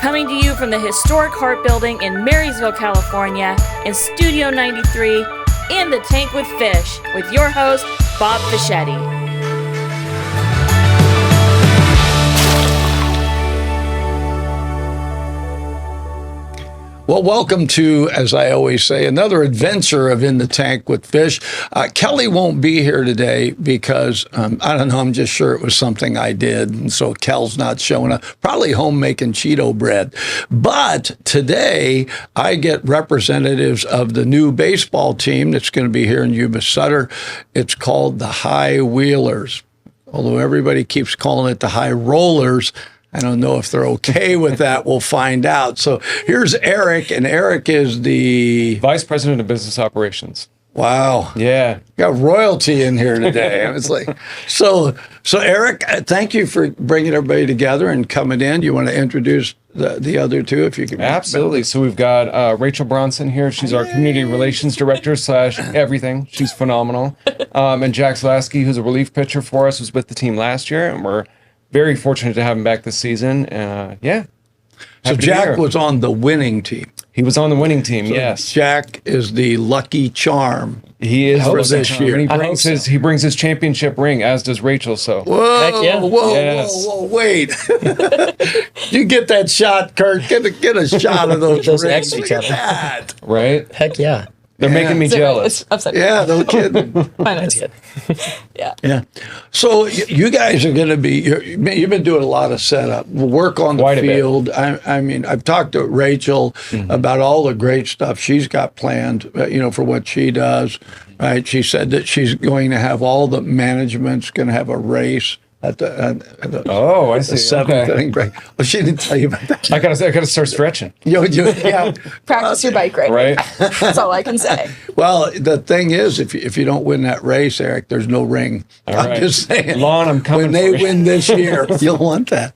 Coming to you from the historic Hart Building in Marysville, California, in Studio 93, In the Tank with Fish, with your host, Bob Fischetti. Well, welcome to, as I always say, another adventure of In the Tank with Fish. Kelly won't be here today because, I don't know, I'm just sure it was something I did. And so Kel's not showing up, probably home making Cheeto bread. But today I get representatives of the new baseball team that's going to be here in Yuba-Sutter. It's called the High Wheelers. Although everybody keeps calling it the High Rollers, I don't know if they're okay with that. We'll find out. So here's Eric, and Eric is the Vice President of Business Operations. Wow. Yeah. Got royalty in here today. It's like, so Eric, thank you for bringing everybody together and coming in. You want to introduce the other two, if you can? Absolutely. So we've got Rachel Bronson here. She's our Community Relations Director / everything. She's phenomenal. And Jack Zlasky, who's a relief pitcher for us, was with the team last year, and we're very fortunate to have him back this season. Yeah. So Jack was on the winning team. He was on the winning team, So yes. Jack is the lucky charm. He is for the this charm. year. And he brings his championship ring, as does Rachel. So Whoa, Heck yeah. Yes. whoa, wait. You get that shot, Kurt. Get a shot of those Those rings. next to Look each at other. that. right? Heck yeah. They're making me jealous. It's upsetting. Yeah, no kidding. Mine is. Good. Yeah. Yeah. So you guys are going to be, you've been doing a lot of setup, work on the Quite a bit. field. I mean, I've talked to Rachel about all the great stuff she's got planned, for what she does, right? She said that she's going to have all the management's going to have a race at the Oh, I see. the seventh Okay. inning break. Well, she didn't tell you about that. I gotta start stretching. Yeah. Practice your bike right. Right? That's all I can say. Well, the thing is, if you don't win that race, Eric, there's no ring. All I'm right. just saying. Lon, I'm coming When they for you. win this year, you'll want that.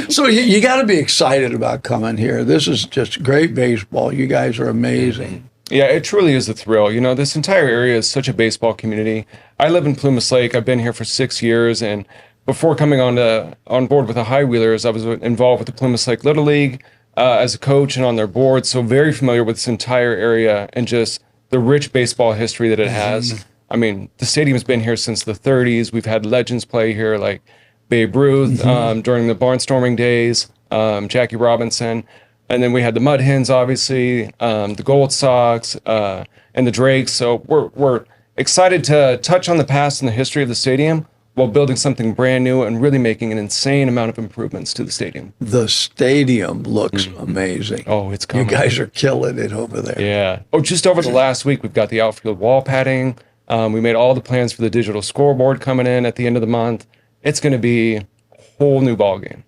So you got to be excited about coming here. This is just great baseball. You guys are amazing. Yeah, it truly is a thrill. This entire area is such a baseball community. I live in Plumas Lake. I've been here for 6 years, and before coming on board with the High Wheelers, I was involved with the Plumas Lake Little League as a coach and on their board, so very familiar with this entire area and just the rich baseball history that it has. I mean, the stadium's been here since the 30s. We've had legends play here like Babe Ruth during the barnstorming days, Jackie Robinson, and then we had the Mud Hens, obviously, the Gold Sox, and the Drakes. So we're excited to touch on the past and the history of the stadium while building something brand new and really making an insane amount of improvements to the stadium. The stadium looks amazing. Oh, it's coming. You guys are killing it over there. Yeah. Oh, just over the last week, we've got the outfield wall padding. We made all the plans for the digital scoreboard coming in at the end of the month. It's going to be a whole new ball game.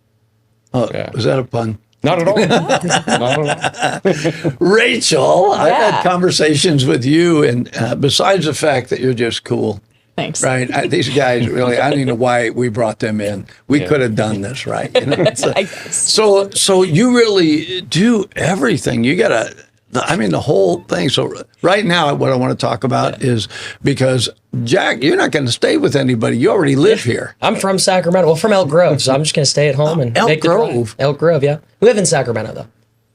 Oh, Yeah. was that a pun? Not at all. Not at all. Rachel, I've Yeah. had conversations with you, and besides the fact that you're just cool, Thanks. right? These guys really, I don't even know why we brought them in. We could have done this, right? I guess. So you really do everything. You got the whole thing. So right now, what I want to talk about is because, Jack, you're not going to stay with anybody. You already live here. I'm from Sacramento. Well, from Elk Grove, so I'm just going to stay at home and Elk make the drive. Grove? Elk Grove, yeah. We live in Sacramento, though.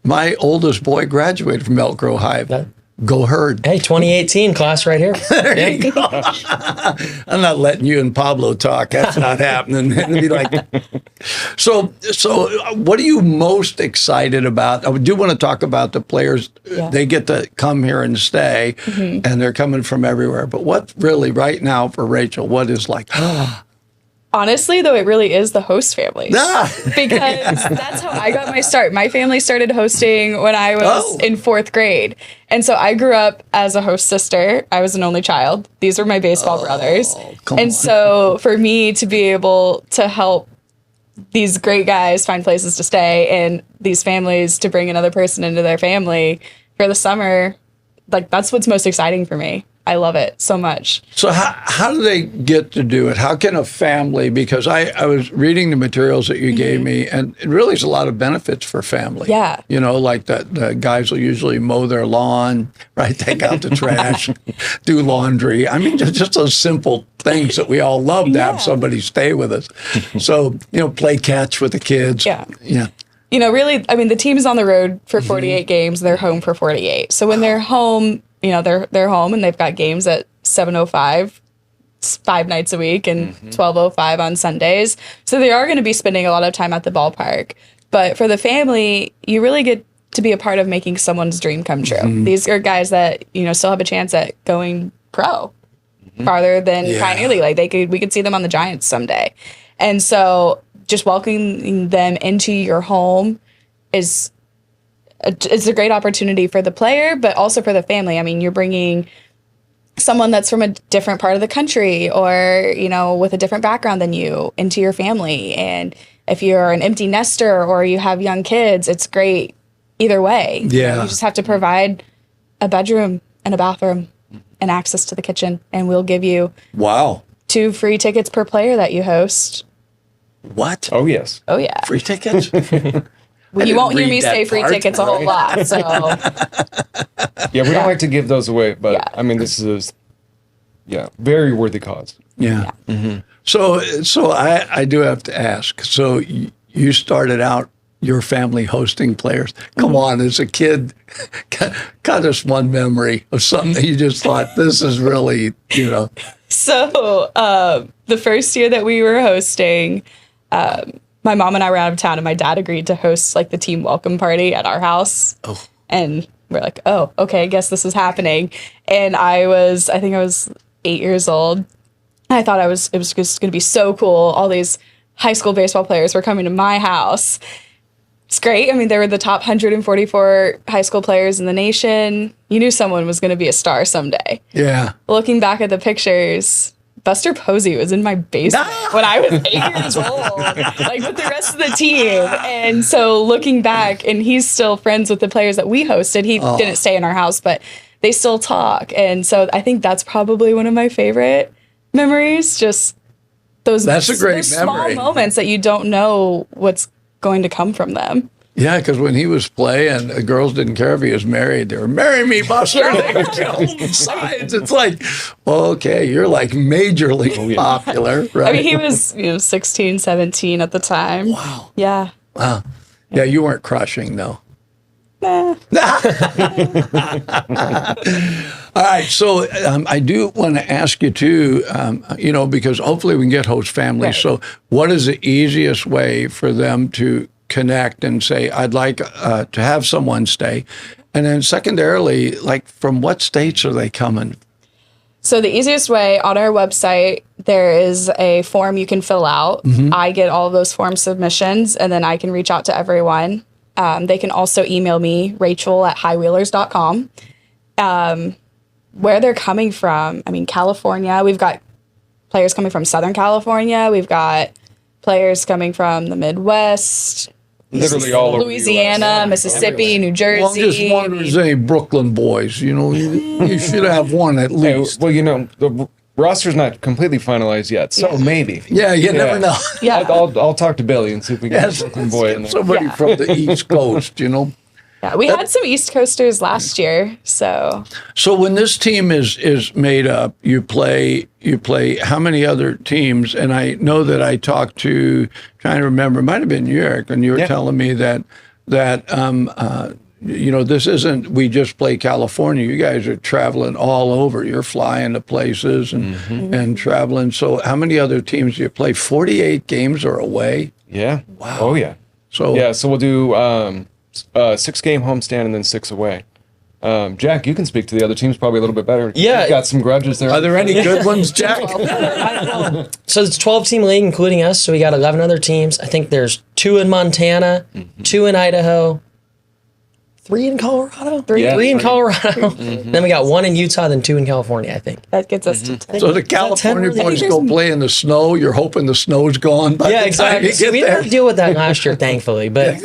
My oldest boy graduated from Elk Grove High. Yeah. Go Herd. Hey, 2018 class right here. There you go. I'm not letting you and Pablo talk. That's not happening. It'd be like, so what are you most excited about? I do want to talk about the players. Yeah. They get to come here and stay, and they're coming from everywhere. But what really right now for Rachel, what is like, Honestly, though, it really is the host family. Because that's how I got my start. My family started hosting when I was in 4th grade. And so I grew up as a host sister. I was an only child. These were my baseball brothers. come And on. so for me to be able to help these great guys find places to stay and these families to bring another person into their family for the summer, like that's what's most exciting for me. I love it so much. So how do they get to do it? How can a family, because I was reading the materials that you gave me, and it really is a lot of benefits for family. Yeah. Like the guys will usually mow their lawn, right? Take out the trash, do laundry. I mean, just those simple things that we all love to have somebody stay with us. So, play catch with the kids. Yeah. Yeah. really, I mean, the team is on the road for 48 games. They're home for 48. So when they're home, they're home and they've got games at 7:05, 5 nights a week, and 12:05 on Sundays. So they are going to be spending a lot of time at the ballpark. But for the family, you really get to be a part of making someone's dream come true. These are guys that, still have a chance at going pro farther than Pioneer League. Like we could see them on the Giants someday. And so just welcoming them into your home is a great opportunity for the player, but also for the family. I mean, you're bringing someone that's from a different part of the country or, with a different background than you into your family. And if you're an empty nester or you have young kids, it's great either way. Yeah. You just have to provide a bedroom and a bathroom and access to the kitchen, and we'll give you 2 free tickets per player that you host. What? Oh, yes. Oh, yeah. Free tickets? Well, you won't hear me say free tickets a whole lot. So, Yeah, we don't like to give those away, but Yeah. I mean, this is very worthy cause. Yeah. So I do have to ask. So you started out your family hosting players. Come on, as a kid, got us one memory of something that you just thought, this is really, So the first year that we were hosting, my mom and I were out of town, and my dad agreed to host like the team welcome party at our house. Oh. And we're like, oh, okay, I guess this is happening. And I think I was 8 years old. I thought it was just going to be so cool. All these high school baseball players were coming to my house. It's great. I mean, they were the top 144 high school players in the nation. You knew someone was going to be a star someday. Yeah. Looking back at the pictures, Buster Posey was in my basement when I was 8 years old, like with the rest of the team. And so looking back, and he's still friends with the players that we hosted. He didn't stay in our house, but they still talk. And so I think that's probably one of my favorite memories. Just those, That's a great those memory. small moments that you don't know what's going to come from them. Yeah, because when he was playing, the girls didn't care if he was married. They were, marry me, Buster. They would get on sides. It's like, well, okay, you're like majorly popular, right? I mean, he was 16, 17 at the time. Wow. Yeah. Wow. Yeah, you weren't crushing, though. Nah. All right, so I do want to ask you too, because hopefully we can get host families. Right. So, what is the easiest way for them to connect and say, "I'd like to have someone stay," and then secondarily, like, from what states are they coming? So the easiest way, on our website, there is a form you can fill out. I get all of those form submissions, and then I can reach out to everyone. They can also email me, Rachel@highwheelers.com. Where they're coming from, I mean, California, we've got players coming from Southern California. We've got players coming from the Midwest, Literally all over Louisiana, Mississippi, New Jersey. Well, I'm just wondering, if there's any Brooklyn boys? You should have one at Hey, least. well, the roster's not completely finalized yet, so maybe. Yeah, you never know. Yeah. I'll talk to Billy and see if we can get a Brooklyn boy in there. Somebody from the East Coast, Yeah, we had some East Coasters last year, so So when this team is made up, you play how many other teams? And I know that I talked to, trying to remember, it might have been New York, and you were telling me that this isn't, we just play California. You guys are traveling all over. You're flying to places and traveling. So how many other teams do you play? 48 games are away? Yeah. Wow. Oh, yeah. So So we'll do 6-game homestand and then 6 away. Jack, you can speak to the other teams probably a little bit better. Yeah. You've got some grudges there. are there any good ones, Jack? So it's a 12-team league, including us. So we got 11 other teams. I think there's 2 in Montana, 2 in Idaho, 3 in Colorado. Three in Colorado. Then we got 1 in Utah, then 2 in California, I think. that gets us to 10. So the California really? boys go play in the snow. You're hoping the snow's gone by Yeah, the time exactly. you So get we there. had to deal with that last year, thankfully. But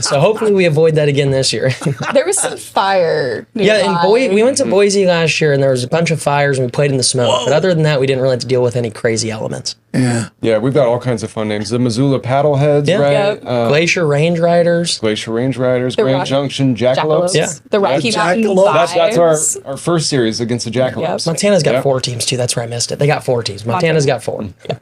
so hopefully we avoid that again this year. There was some fire. Yeah, and we went to Boise last year, and there was a bunch of fires, and we played in the smoke. But other than that, we didn't really have to deal with any crazy elements. Yeah. Yeah, we've got all kinds of fun names. The Missoula Paddleheads, Yeah. right? Yep. Glacier Range Riders. Glacier Range Riders, The Grand Rock- Junction, Jackalopes. Jackalopes. Yeah. The Rocky Mountain Jackalope. That's Vibes. our first series against the Jackalopes. Montana's got Yeah. 4 teams, too. That's where I missed it. They got 4 teams. Montana's got 4. Yeah.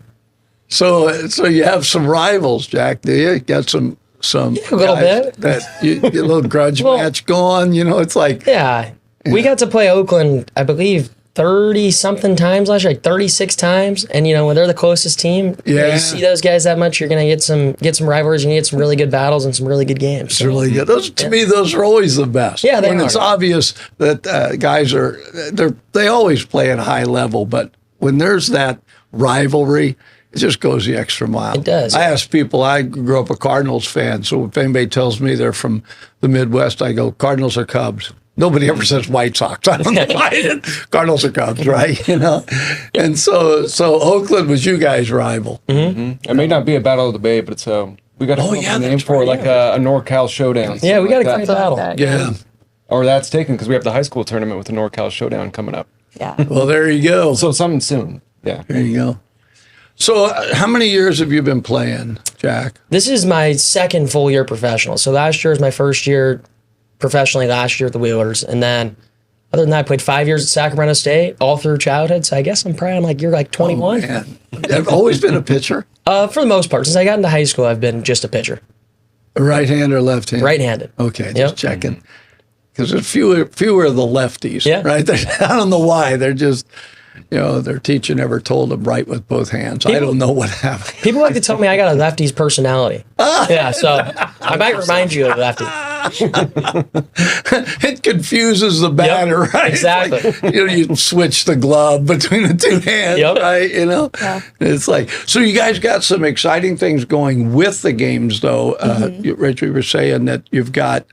So you have some rivals, Jack, do you? Got some some a little guys bit. that you get a little grudge match going? You know, it's like Yeah. We got to play Oakland, I believe, 30-something times last year, like 36 times. And, you know, when they're the closest team, you see those guys that much, you're going to get some rivalries, you're going to get some really good battles and some really good games. It's really good. Those, to me, those are always the best. Yeah, they when are. it's obvious that guys they always play at a high level, but when there's that rivalry, it just goes the extra mile. It does. I ask people, I grew up a Cardinals fan, so if anybody tells me they're from the Midwest, I go, Cardinals or Cubs? Nobody ever says White Sox. I don't know why. Cardinals or Cubs, right? You know, and so Oakland was you guys' rival. It may not be a battle of the Bay, but it's we got a name for like a NorCal showdown. Yeah, we got a like great that. battle. Yeah. Or that's taken because we have the high school tournament with the NorCal showdown coming up. Yeah. Well, there you go. So something soon. Yeah. There you go. So how many years have you been playing, Jack? This is my second full year professional. So last year was my first year professionally, last year at the Wheelers. And then other than that, I played 5 years at Sacramento State all through childhood. So I guess I'm probably like, you're like 21. Oh, man. I've always been a pitcher. For the most part, since I got into high school, I've been just a pitcher. Right hand or left hand? Right-handed. Okay, just Yep. checking. Because there's fewer of the lefties, Yeah. right? I don't know why. They're just, you know, their teacher never told them writ with both hands. I don't know what happened. People like to tell me I got a lefty's personality. Yeah, so I might remind you of lefty. It confuses the batter, right? It's exactly. like, you know, you switch the glove between the two hands, Yep. right? You know, it's like, so you guys got some exciting things going with the games, though. Rachel, you were saying that you've got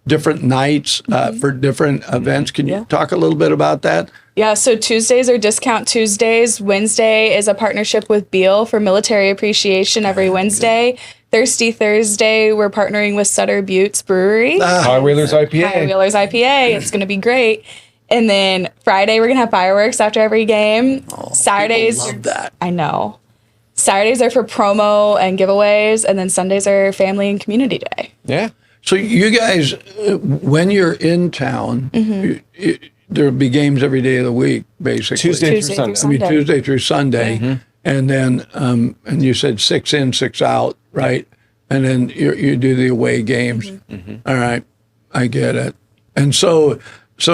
different nights for different events. Can you talk a little bit about that? Yeah, so Tuesdays are Discount Tuesdays. Wednesday is a partnership with Beal for military appreciation every Wednesday. Thirsty Thursday, we're partnering with Sutter Butte's Brewery. High Wheelers IPA. High Wheelers IPA. It's going to be great. And then Friday, we're going to have fireworks after every game. Saturdays, People love that. I know. Saturdays are for promo and giveaways. And then Sundays are family and community day. Yeah. So you guys, when you're in town, there'll be games every day of the week, basically. Tuesday through Sunday. I mean, Tuesday through Sunday. And then, and you said 6 in, 6 out, right? And then you do the away games. All right. I get it. And so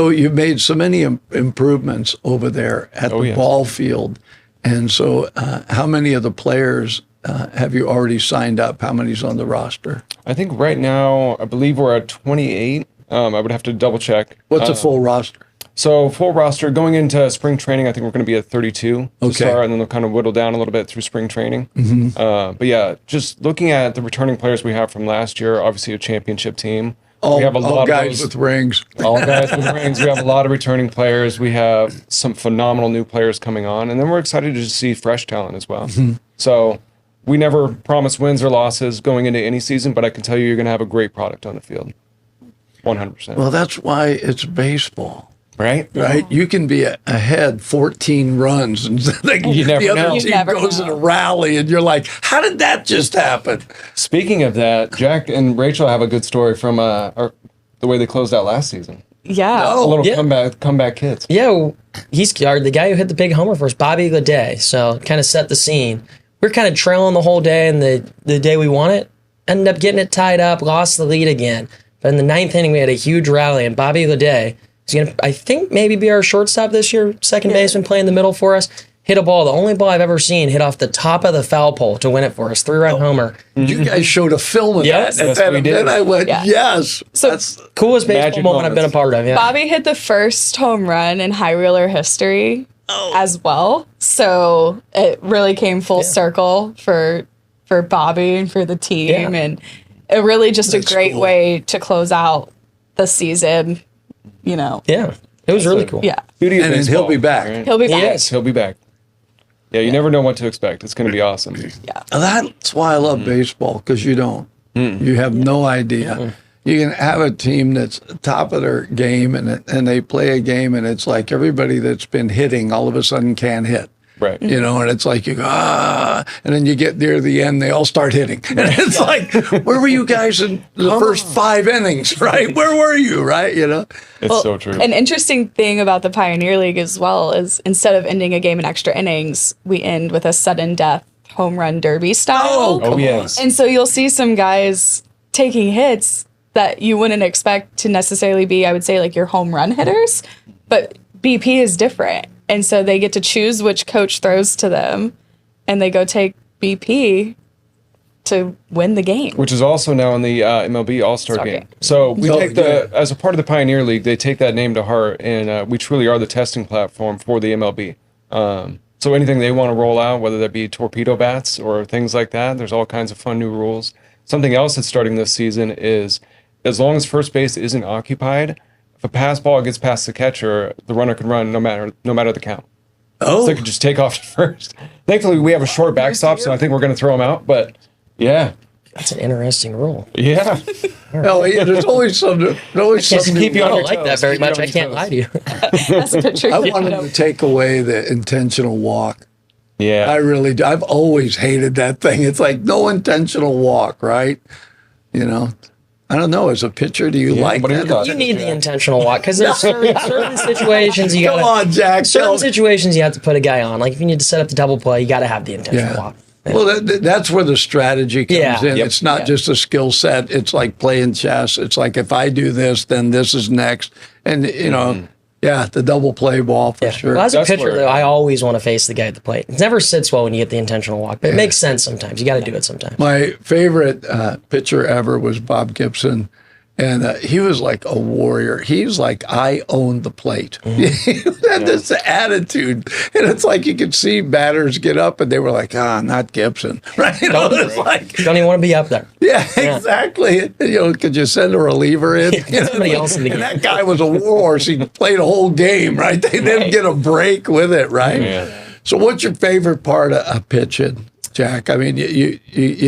you've made so many improvements over there at the ball field. And so how many of the players have you already signed up? How many's on the roster? I think right now, I believe we're at 28. I would have to double check. What's a full roster? So full roster going into spring training, I think we're going to be at 32 to start, and then they'll kind of whittle down a little bit through spring training. But yeah, just looking at the returning players we have from last year, obviously a championship team. All, we have a all lot guys of those, with rings. all guys with rings. We have a lot of returning players. We have some phenomenal new players coming on, and then we're excited to just see fresh talent as well. So we never promise wins or losses going into any season, but I can tell you're going to have a great product on the field. 100%. Well, that's why it's baseball. Right? Right? You can be ahead 14 runs and You never the other know. team You never goes know. in a rally and you're like, how did that just happen? Speaking of that, Jack and Rachel have a good story from the way they closed out last season. Yeah. A little Yeah. comeback kids. Yeah, he's the guy who hit the big homer for us, Bobby Leday. So kind of set the scene. We're kind of trailing the whole day, and the day we won it, ended up getting it tied up, lost the lead again. But in the ninth inning, we had a huge rally, and Bobby Leday is going to, I think, maybe be our shortstop this year, second baseman, playing the middle for us. Hit a ball, the only ball I've ever seen, hit off the top of the foul pole to win it for us, 3-run homer. You guys showed a film of Yes. that. Yes, And we did. then I went, Yeah. yes. So- That's Coolest baseball Magic moment I've been a moments. part of. Yeah. Bobby hit the first home run in High Wheeler history as well. So it really came full circle for Bobby and for the team. Yeah. And it really just That's a great cool. way to close out the season, you know. Yeah, it was really cool. Yeah. Beauty of And then baseball, he'll be back. right? He'll be back. Yes. He'll be back. Yeah, you never know what to expect. It's going to be awesome. That's why I love baseball, because you don't. You have no idea. You can have a team that's top of their game, and they play a game, and it's like everybody that's been hitting all of a sudden can't hit. Right. You know, and it's like you go, and then you get near the end, they all start hitting. And it's like, where were you guys in the first 5 innings, right? Where were you, right? You know? It's so true. An interesting thing about the Pioneer League as well is instead of ending a game in extra innings, we end with a sudden death home run derby style. Oh, yes. And so you'll see some guys taking hits that you wouldn't expect to necessarily be, I would say, like your home run hitters. But BP is different. And so they get to choose which coach throws to them, and they go take BP to win the game. Which is also now in the MLB All-Star All-Star game. game. So we Oh, take as a part of the Pioneer League, they take that name to heart, and we truly are the testing platform for the MLB. So anything they want to roll out, whether that be torpedo bats or things like that, there's all kinds of fun new rules. Something else that's starting this season is, as long as first base isn't occupied, if a pass ball gets past the catcher, the runner can run no matter the count. Oh, So they could just take off to first. Thankfully, we have a short backstop, so I think we're going to throw them out. But yeah, That's an interesting rule. yeah. no, there's always something. Always Can't something. keep you I on don't your like that toes. very Keep you much. on I your can't toes. lie to you. That's a picture. I wanted to take away the intentional walk. Yeah. I really do. I've always hated that thing. It's like no intentional walk, right? You know, I don't know. As a pitcher, do you like what are your that? thoughts? You need the intentional walk because there's certain situations you Come gotta. on, Jack. Certain situations you have to put a guy on. Like if you need to set up the double play, you got to have the intentional Yeah. walk. Well, that's where the strategy comes Yeah. in. Yep. It's not just a skill set. It's like playing chess. It's like if I do this, then this is next. And, you know, yeah, the double play ball for sure. Well, as a That's pitcher, where- though, I always want to face the guy at the plate. It never sits well when you get the intentional walk, but it makes sense sometimes. You got to do it sometimes. My favorite pitcher ever was Bob Gibson. And he was like a warrior. He's like, I own the plate. He had this attitude. And it's like you could see batters get up and they were like, not Gibson. Right? You know, it's like, Don't even want to be up there. yeah, exactly. You know, could you send a reliever in? You know, somebody else in the and game. that guy was a warhorse. He played a whole game, right? They didn't get a break with it, right? Yeah. So what's your favorite part of pitching, Jack? I mean, you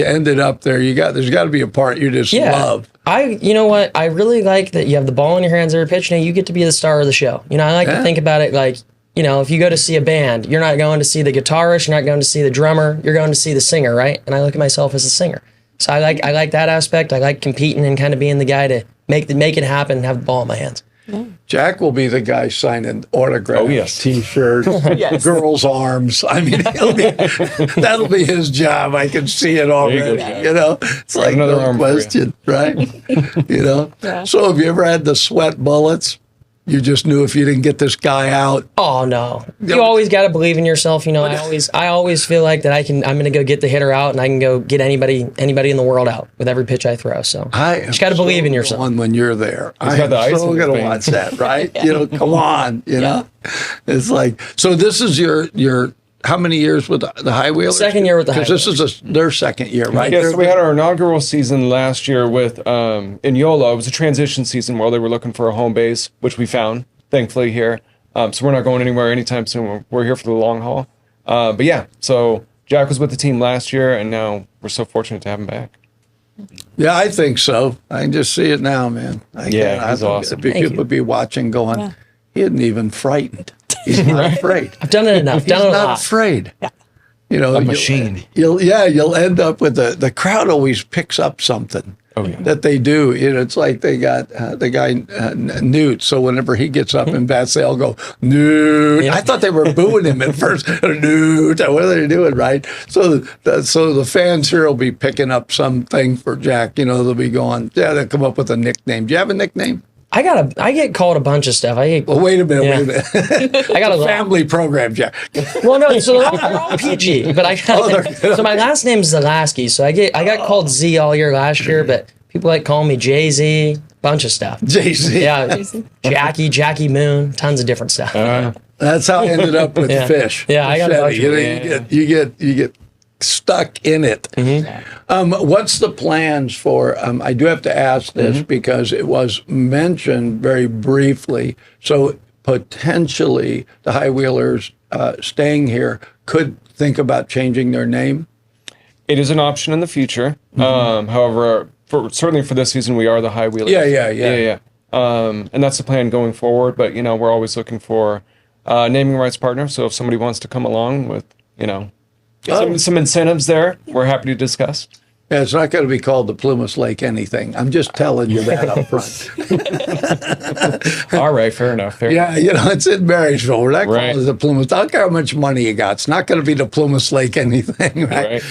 ended up there. There's got to be a part you just love. You know what? I really like that you have the ball in your hands every pitch, and you get to be the star of the show. You know, I like to think about it like, you know, if you go to see a band, you're not going to see the guitarist, you're not going to see the drummer, you're going to see the singer, right? And I look at myself as a singer. So I like that aspect. I like competing and kind of being the guy to make it happen and have the ball in my hands. Jack will be the guy signing autographs, Oh, yes. T-shirts, girls' arms. I mean, that'll be his job. I can see it already. Jack. You know, it's like another no arm for you. question, right? You know. Yeah. So, have you ever had the sweat bullets? You just knew if you didn't get this guy out. Oh no! You always got to believe in yourself. You know, I always feel like that I'm going to go get the hitter out, and I can go get anybody in the world out with every pitch I throw. So I just got to believe in yourself. One when you're there, I got the am ice so in his gonna veins. watch that, right? You know, come on, you know. It's like so. This is your how many years with the High Wheelers? Second year with the High Because this is their second year, right? Yeah, so we had our inaugural season last year with in Yola. It was a transition season while they were looking for a home base, which we found, thankfully, here. So we're not going anywhere anytime soon. We're here for the long haul. But yeah, so Jack was with the team last year, and now we're so fortunate to have him back. Yeah, I think so. I can just see it now, man. Yeah, he's awesome. People would be watching, going, he isn't even frightened. He's not afraid. I've done it enough. He's Done it a not lot. afraid. Yeah. You know, A machine. You'll end up with the crowd always picks up something. Oh, yeah. That they do. You know, it's like they got the guy Newt. So whenever he gets up and bats, they all go Newt. Yeah. I thought they were booing him at first. Newt. What are they doing, right? So the fans here will be picking up something for Jack. You know, they'll be going. Yeah, they'll come up with a nickname. Do you have a nickname? I get called a bunch of stuff. Well, wait a minute. Yeah. Wait a minute. I got a lot. Family program, Jack. Well, no, so they're all PG, but so my last name is Zalaski, so I got called Z all year last year, but people like calling me Jay-Z, bunch of stuff. JC. Yeah, Jackie Moon, tons of different stuff. That's how I ended up with Yeah. fish. Yeah, I got a bunch Machete. of You get stuck in it. What's the plans for? I do have to ask this because it was mentioned very briefly. So potentially the High Wheelers staying here could think about changing their name. It is an option in the future. However, certainly for this season, we are the High Wheelers. Yeah. And that's the plan going forward. But, you know, we're always looking for naming rights partners. So if somebody wants to come along with, you know, some incentives there, we're happy to discuss. Yeah, it's not going to be called the Plumas Lake anything. I'm just telling you that up front. All right, fair enough. Yeah, it's in Marysville. We're not Right. calling it the Plumas. I don't care how much money you got. It's not going to be the Plumas Lake anything, right? Right.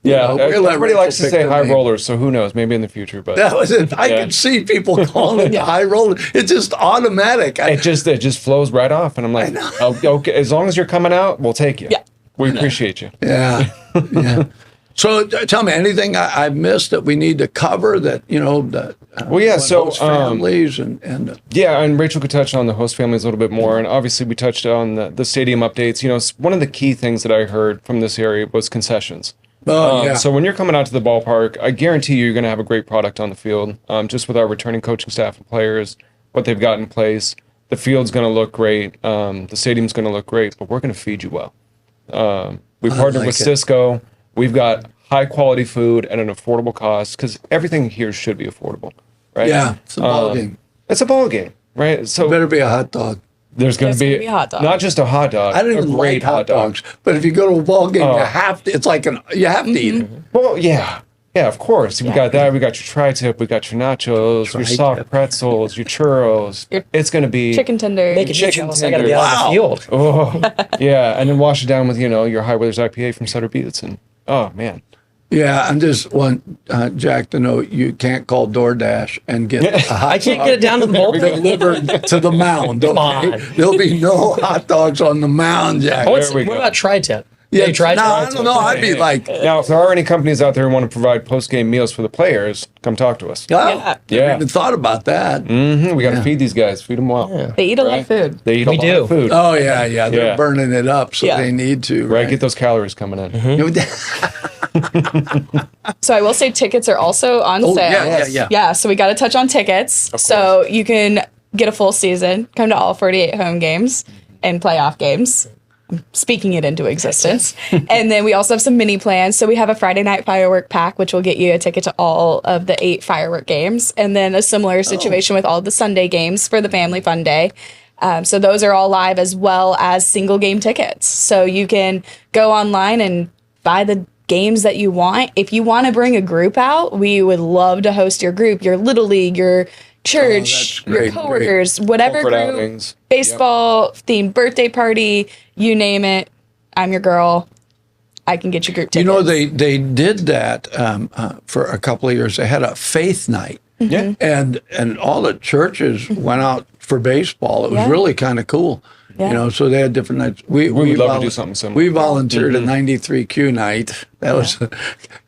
Yeah, we'll let everybody likes to Rachel say pick the high name. rollers, so who knows? Maybe in the future, but That was it. I Yeah. could see people calling it the high roller. It's just automatic. it just flows right off, and I'm like, oh, okay, as long as you're coming out, we'll take you. Yeah. We appreciate you. Yeah, yeah. So tell me, anything I missed that we need to cover that, that Well, yeah, so, host families and Yeah, and Rachel could touch on the host families a little bit more, and obviously we touched on the stadium updates. One of the key things that I heard from this area was concessions. yeah. So when you're coming out to the ballpark, I guarantee you're going to have a great product on the field. Just with our returning coaching staff and players, what they've got in place, the field's going to look great. The stadium's going to look great, but we're going to feed you well. We partnered with Cisco. We've got high quality food at an affordable cost because everything here should be affordable, right? Yeah, it's a ball game. It's a ball game, right? So Better be a hot dog. there's going to There's be, gonna be a hot dog. not just a hot dog. I don't a even great like hot dogs, but if you go to a ball game, you have to. It's like you have to eat it. Well, yeah, of course. We got that. We got your tri-tip. We got your nachos, your soft pretzels, your churros. It's going to be Chicken tender. Make it Chicken jealous. I got to be tenders. out on the field. Oh, yeah, and then wash it down with your High Wheelers IPA from Sutter Buttes, and oh man, Yeah, I just want Jack to know you can't call DoorDash and get a hot I can't get it down to the bullpen. delivered to the mound. Come Okay? on. There'll be no hot dogs on the mound, Jack. There we What go. about tri-tip? Yeah, They tried no, I tri-tip. don't know. I'd be like, Now, if there are any companies out there who want to provide post-game meals for the players, come talk to us. oh, Yeah. never even thought about that. We got to feed these guys, feed them well. They eat a lot of food. They eat a We lot do. of food. Oh yeah, they're Yeah. burning it up, so Yeah. they need to. Right, get those calories coming in. So I will say tickets are also on Oh, sale. yeah. Yeah, so we got to touch on tickets. So you can get a full season, come to all 48 home games and playoff games. I'm speaking it into existence. And then we also have some mini plans. So we have a Friday night firework pack, which will get you a ticket to all of the 8 firework games. And then a similar situation with all the Sunday games for the family fun day. So those are all live as well as single game tickets. So you can go online and buy the games that you want. If you want to bring a group out, we would love to host your group, your little league, your church, that's great, your coworkers, whatever Corporate group, outings. baseball themed birthday party, you name it. I'm your girl. I can get you group tickets. They did that for a couple of years. They had a faith night. Yeah. And all the churches went out for baseball. It was Yeah. really kind of cool. Yeah. So they had different nights. We would love to do something similar. We volunteered a 93Q night. That was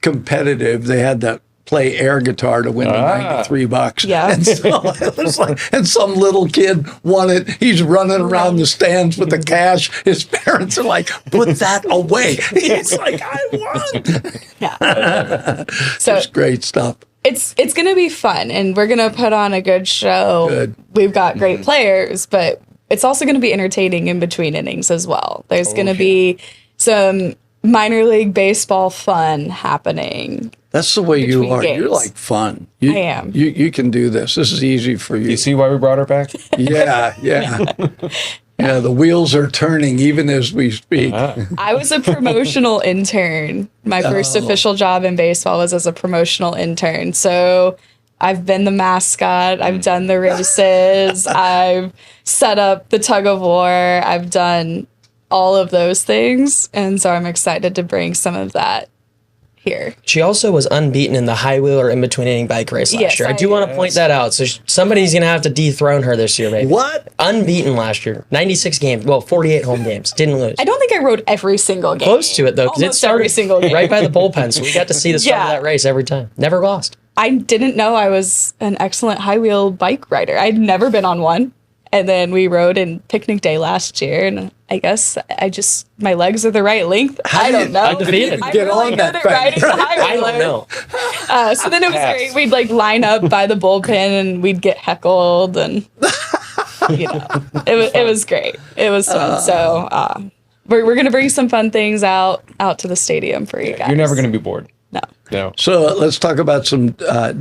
competitive. They had to play air guitar to win the $93. Yeah. And so it was like, and some little kid won it. He's running around the stands with the cash. His parents are like, "Put that away." He's like, "I won." So It's great stuff. it's going to be fun, and we're going to put on a good show. Good. We've got great players, but it's also going to be entertaining in between innings as well. There's going to be some minor league baseball fun happening. That's the way you Between are. You're games. like fun. You, I am. You can do this. This is easy for you. You see why we brought her back? Yeah. Yeah, the wheels are turning even as we speak. I was a promotional intern. My first official job in baseball was as a promotional intern. So I've been the mascot. I've done the races. I've set up the tug of war. I've done all of those things. And so I'm excited to bring some of that here. She also was unbeaten in the high wheeler in between inning bike race last Yes, year. I I do want to point that out. So somebody's going to have to dethrone her this year, maybe. What? Unbeaten last year. 96 games. Well, 48 home games. Didn't lose. I don't think I rode every single game. Close to it, though, because it Almost started every single game. right by the bullpen. So we got to see the start Yeah. of that race every time. Never lost. I didn't know I was an excellent high wheel bike rider. I'd never been on one. And then we rode in picnic day last year, and I guess my legs are the right length. I don't know. Undefeated. I'm Get really on good that at thing. riding the high I don't wheeler. know. So then it was great. We'd like line up by the bullpen, and we'd get heckled, and it was great. It was fun. So we're gonna bring some fun things out to the stadium for you guys. You're never going to be bored. No. So let's talk about some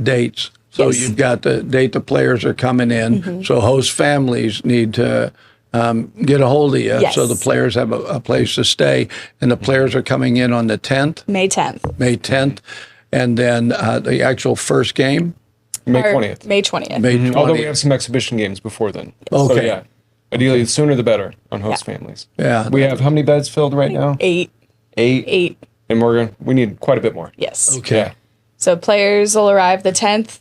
dates. So Yes. you've got the date the players are coming in. So host families need to get a hold of you Yes. so the players have a place to stay. And the players are coming in on the 10th, May 10th. May 10th. and then the actual first game, May 20th. May 20th. May 20th. Although we have some exhibition games before then. Okay. So, yeah. Ideally, the sooner the better on host families. Yeah. We have how many beds filled right now? 8. 8. And we need quite a bit more. Yes. Okay. Yeah. So players will arrive the 10th.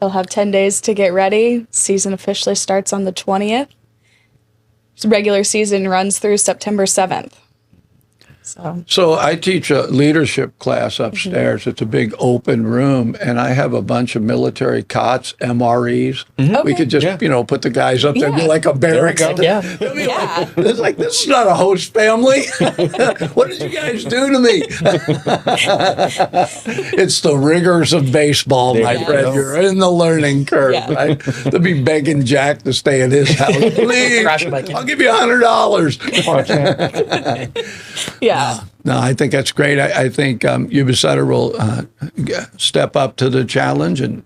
They'll have 10 days to get ready. Season officially starts on the 20th. Regular season runs through September 7th. So I teach a leadership class upstairs. It's a big open room, and I have a bunch of military cots, MREs. We could just, put the guys up there, be like a barracks. Yeah. It's like, this is not a host family. What did you guys do to me? It's the rigors of baseball, my friend. You're in the learning curve. Yeah. Right? They'll be begging Jack to stay at his house. Please, I'll give you $100. Yeah. No, I think that's great. I think Yuba-Sutter will step up to the challenge and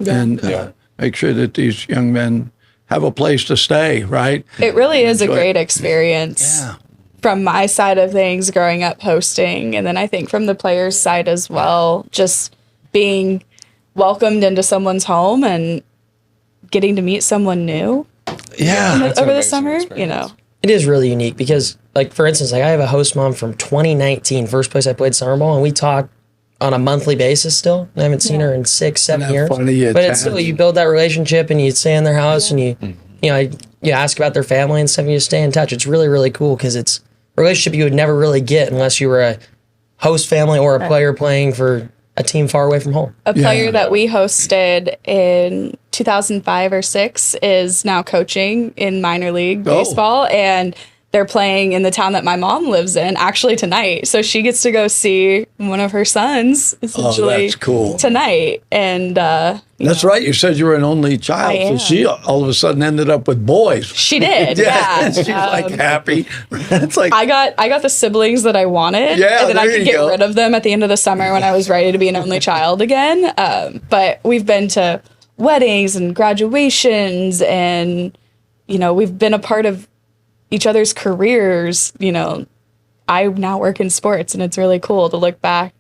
make sure that these young men have a place to stay, right? It really is a great experience. Yeah. From my side of things, growing up hosting, and then I think from the players' side as well, just being welcomed into someone's home and getting to meet someone new Yeah. over the summer, It is really unique because, like, for instance, like I have a host mom from 2019, first place I played summer ball, and we talk on a monthly basis still. I haven't seen her in 6-7 years. funny? But it's still, you build that relationship and you stay in their house and you ask about their family and stuff and you stay in touch. It's really, really cool because it's a relationship you would never really get unless you were a host family or a player playing for a team far away from home. A player that we hosted in 2005 or 6 is now coaching in minor league baseball, and they're playing in the town that my mom lives in actually tonight. So she gets to go see one of her sons essentially that's cool. tonight. And That's right. You said you were an only child. I So am. she all of a sudden ended up with boys. she did. Yeah. She's like happy. It's like, I got the siblings that I wanted, Yeah, and then I there could you get go. rid of them at the end of the summer when I was ready to be an only child again. But we've been to weddings and graduations, and we've been a part of each other's careers. I now work in sports, and it's really cool to look back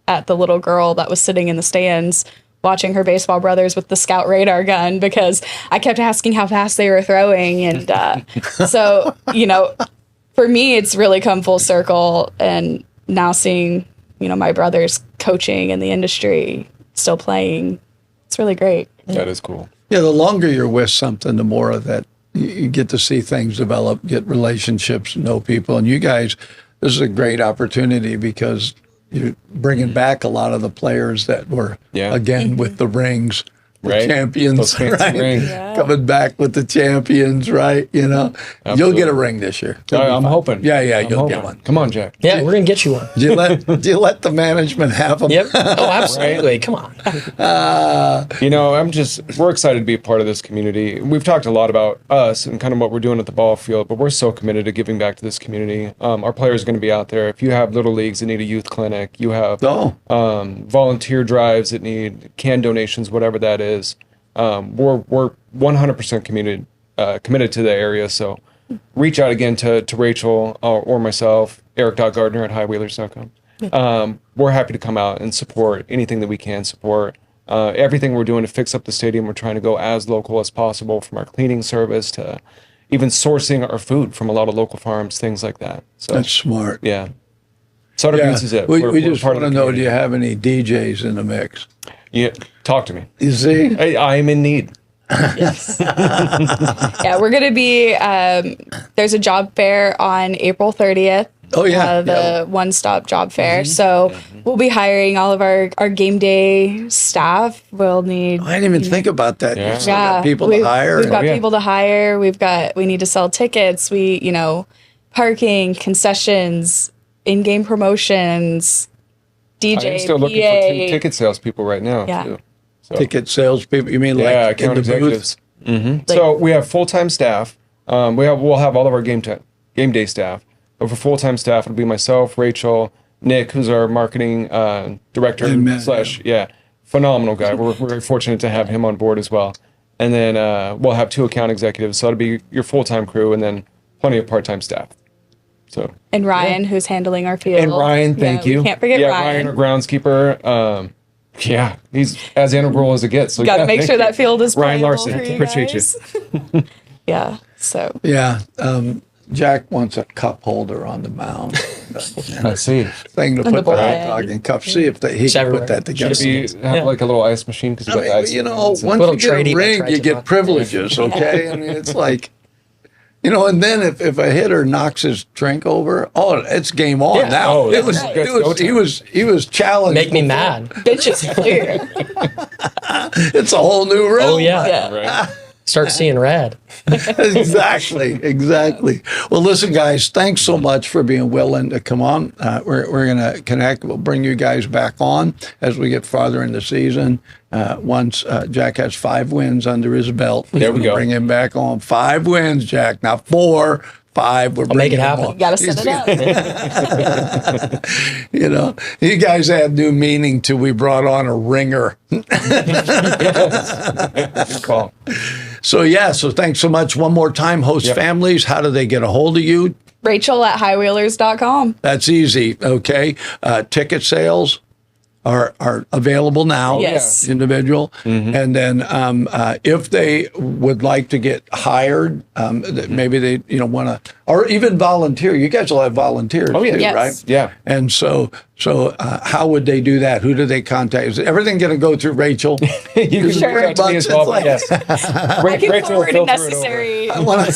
at the little girl that was sitting in the stands watching her baseball brothers with the scout radar gun, because I kept asking how fast they were throwing. And so, for me, it's really come full circle. And now seeing, my brothers coaching in the industry, still playing, it's really great. That is cool. yeah, the longer you're with something, the more of that you get to see things develop, get relationships, know people. And you guys, this is a great opportunity because you're bringing back a lot of the players that were, again, with the rings, the Right. champions, Those fancy right? rings. Coming back with the champions, right? You'll get a ring this year. I'm hoping. Yeah, I'm you'll get hoping. one. Come on, Jack. Yeah, we're going to get you one. Do you let the management have them? Yep. Oh, absolutely. Come on. We're excited to be a part of this community. We've talked a lot about us and kind of what we're doing at the ball field, but we're so committed to giving back to this community. Our players are going to be out there. If you have little leagues that need a youth clinic, you have volunteer drives that need can donations, whatever that is. We're 100% committed to the area. So reach out again to Rachel or myself, Eric.Gardner at highwheelers.com. We're happy to come out and support anything that we can support. Everything we're doing to fix up the stadium, we're trying to go as local as possible, from our cleaning service to even sourcing our food from a lot of local farms, things like that. So That's smart. yeah. Sutter Beats is it. We We're just part want of to the know, do community. you have any DJs in the mix? Yeah, talk to me. You see? I am in need. Yeah, we're going to be, there's a job fair on April 30th. Oh, yeah. The one-stop job fair. So we'll be hiring all of our game day staff. We'll need... I didn't even think about that. Yeah. You still got people to hire. We've got yeah. people to hire. We need to sell tickets. Parking, concessions, in-game promotions, DJ, I'm still looking for ticket salespeople right now, Yeah. too. So. Ticket salespeople. You mean Yeah, like in account the booth? executives. So we have full-time staff. We'll have all of our game day staff. But for full-time staff, it'll be myself, Rachel, Nick, who's our marketing director And Matt, phenomenal guy. We're very fortunate to have him on board as well. And then we'll have 2 account executives. So it'll be your full-time crew, and then plenty of part-time staff. So And Ryan, who's handling our field. and Ryan, thank you. We can't forget Ryan, Ryan. our groundskeeper. Yeah, he's as integral as it gets. So Got to make thank sure you. that field is Ryan playable Larson, for you appreciate guys. you. Yeah. So Yeah. Jack wants a cup holder on the mound. I see. Thing to put the hot bullpen. dog in cup. See if he can everywhere. put that together. Should he have like a little ice machine because you got the ice? You know, once Little you get tradie a that ring, tries you to get knock- privileges, okay? I mean, it's like, you know, and then if a hitter knocks his drink over, oh, it's game on Yeah. now. Oh, it was, right. it was, he was challenged. Make me before. mad. bitch is clear. It's a whole new realm. Oh yeah. Yeah. Right. Start seeing red. Exactly. Well, listen, guys, thanks so much for being willing to come on. We're going to connect. We'll bring you guys back on as we get farther in the season. Once Jack has 5 wins under his belt, There we we'll go. bring him back on. 5 wins, Jack, not 4. 5. We're I'll make it bringing him happen. on. Got to set it up. You know, you guys add new meaning to we brought on a ringer. Good call. So thanks so much. One more time, host families, how do they get a hold of you? Rachel@highwheelers.com. That's easy, okay? Ticket sales are available now, Yes. individual. And then if they would like to get hired, maybe they want to, or even volunteer. You guys will have volunteers too, Yes. right? Yeah. And so how would they do that? Who do they contact? Is everything going to go through Rachel? You can reach out to me as well, but yes. I can Rachel will forward filter it over. necessary. Wanna-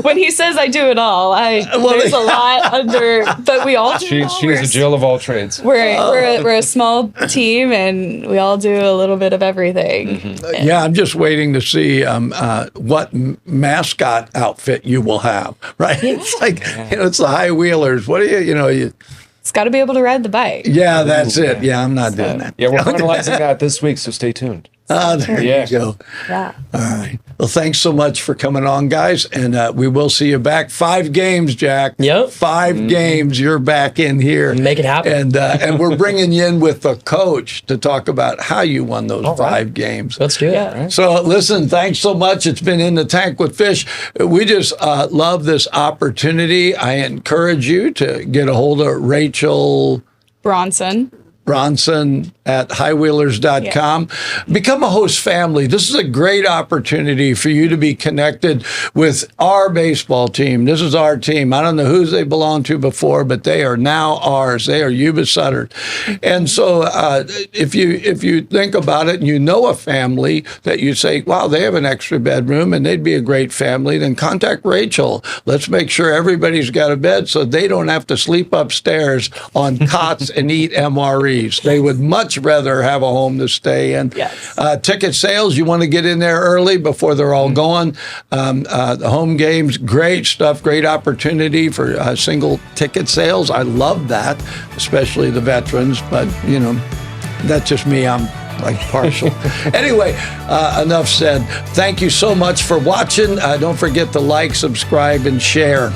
When he says I do it all, there's a lot under, but we all do it all. She is a Jill of all trades. We're a small team, and we all do a little bit of everything. Yeah, I'm just waiting to see what mascot outfit you will have, right? It's like, it's the High Wheelers. What do you It's got to be able to ride the bike. yeah, that's it. Yeah, I'm not doing that. Yeah, we're finalizing that this week, so stay tuned. There Yeah. you go. Yeah. All right. Well, thanks so much for coming on, guys. And we will see you back. 5 games, Jack. Yep. 5 games. You're back in here. Make it happen. And we're bringing you in with the coach to talk about how you won those 5 games. Let's do it. Yeah. So listen, thanks so much. It's been In the Tank with Fish. We just love this opportunity. I encourage you to get a hold of Rachel Bronson. at highwheelers.com. Become a host family. This is a great opportunity for you to be connected with our baseball team. This is our team. I don't know who they belonged to before, but they are now ours. They are Yuba-Sutter. And so if you think about it and you know a family that you say, wow, they have an extra bedroom and they'd be a great family, then contact Rachel. Let's make sure everybody's got a bed so they don't have to sleep upstairs on cots and eat MREs. They would much rather have a home to stay in. Yes. Ticket sales, you want to get in there early before they're all gone. The home games, great stuff, great opportunity for single ticket sales. I love that, especially the veterans, but, that's just me. I'm like partial. Anyway, enough said. Thank you so much for watching. Don't forget to like, subscribe, and share.